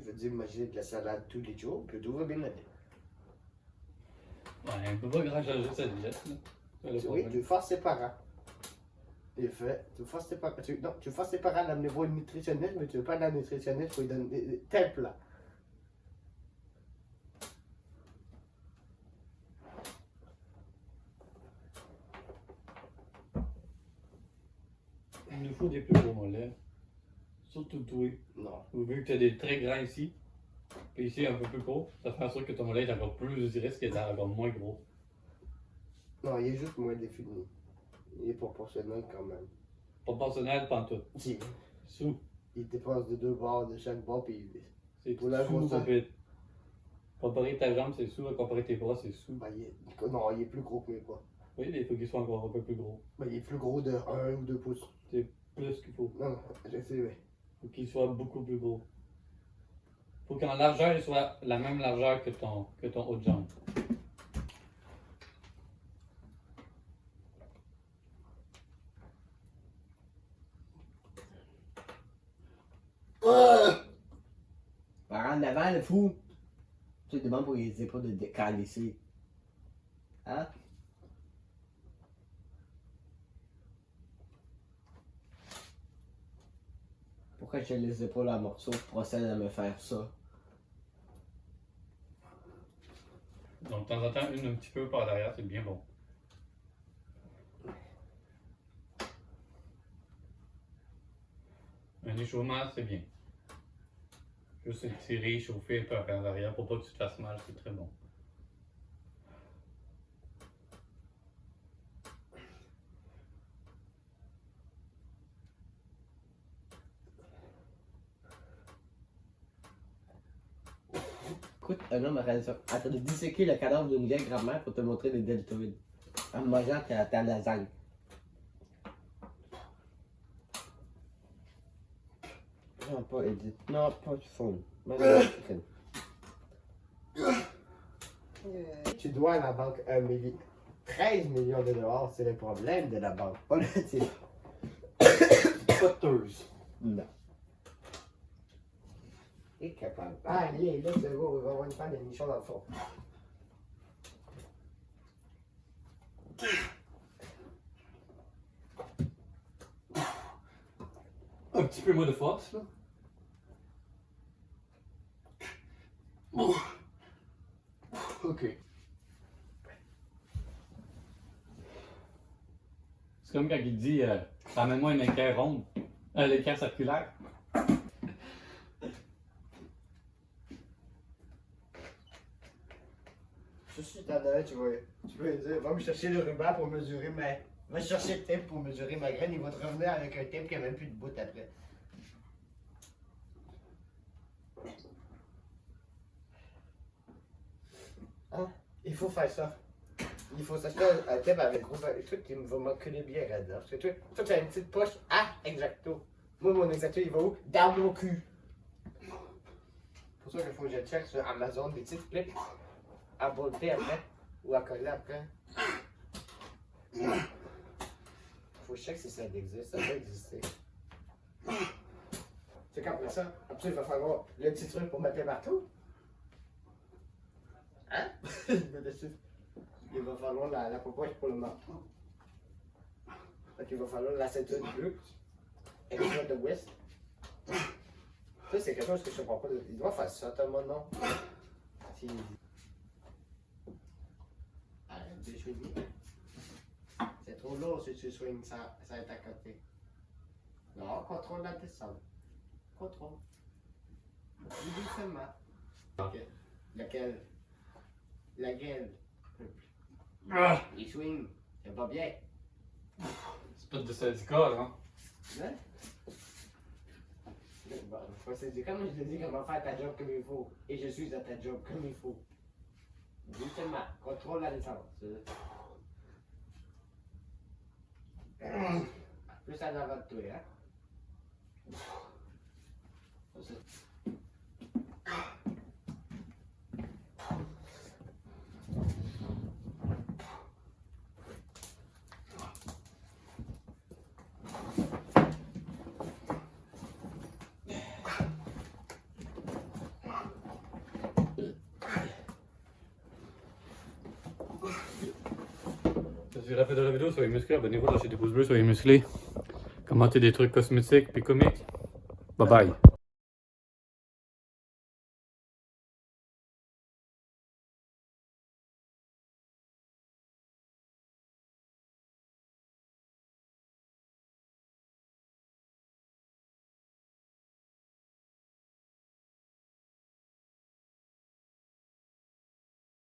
Je veux dire, manger de la salade tous les jours, puis tout va bien aller. Ouais, il ne peut pas grand changer sa diète. Oui, tu forces tes parents. Et fait, tu forces tes parents. Non, tu forces tes parents à l'amener voir une nutritionniste, mais tu veux pas la nutritionniste pour lui donner tel plat. Il nous faut des plus gros mollets. Surtout toi. Non. Vu que tu as des très grands ici, puis ici un peu plus court, ça fait en sorte que ton mollet est encore plus, je dirais, qu'il est encore moins gros. Non, il est juste moins défini. Il est proportionnel quand même. Proportionnel pantoute. Si. Sous. Il dépasse de deux bords de chaque bord, puis C'est pour la sous grosseur. comparé. Comparé ta jambe, c'est sous. Comparé tes bras, c'est sous. Ben, non, il est plus gros que mes bras. Oui, il faut qu'il soit encore un peu plus gros. Ben, il est plus gros de 1 ou 2 pouces. C'est plus qu'il faut. Non, je sais, mais. Faut qu'il soit beaucoup plus gros. Faut qu'en largeur, il soit la même largeur que ton haut de jambe. Par en avant, le fou. Tu te demandes pour les épaules de décalisser. Hein? Pourquoi j'ai les épaules à morceaux, je procède à me faire ça? Donc, de temps en temps, une un petit peu par derrière, c'est bien bon. Un échauffement, c'est bien. Juste étirer, chauffer un peu par derrière pour pas que tu te fasses mal, c'est très bon. Écoute, un homme a réalisé en train de disséquer le cadavre d'une vieille grand-mère pour te montrer des deltoïdes. En mangeant ta lasagne. Non, pas Edith. Non, pas du fond. Tu dois à la banque 13 millions de dollars, c'est le problème de la banque, pas le tien. Coteuse. Non. Et capable. Ah, allez, là, c'est bon, on va avoir une panne de nichons dans le fond. Un petit peu moins de force, là. Ok. C'est comme quand il dit ramène-moi une équerre ronde. L'équerre circulaire. Je suis t'en donner, tu vas lui dire, va me chercher le ruban pour mesurer ma. Va chercher le tape pour mesurer ma graine, il va te revenir avec un tape qui a même plus de bout après. Hein? Il faut faire ça. Il faut s'acheter un tape avec gros. Écoute, il va m'enculer bien raide, hein. Parce que toi, tu as une petite poche à exacto. Moi, mon exacto, il va où? Dans mon cul. C'est pour ça qu'il faut que je check sur Amazon des petites clips à volter après ou à coller après. Faut que je check si ça existe, ça peut exister. C'est qu'après ça, après il va falloir le petit truc pour mettre partout. Hein? Il va falloir la popoche pour le menton. Donc il va falloir la ceinture bleue. Extra de West. Ça c'est quelque chose que je comprends pas. Il doit faire ça, Thomas, non? Si. Arrête de swinguer. C'est trop lourd si tu swings, ça va être à côté. Non, contrôle la descente. Contrôle. Doucement. Ok. Lequel? La gueule. Il swing. C'est pas bien. C'est pas de syndicat, hein? Hein? Bon, c'est comme je te dis comment faire ta job comme il faut. Et je suis à ta job comme il faut. Doucement. Contrôle la descente. Plus en avant de toi, hein? c'est la fin de la vidéo, soyez musclés, abonnez-vous, lâchez des pouces bleus, soyez musclés. Commentez des trucs cosmétiques puis comiques. Bye bye.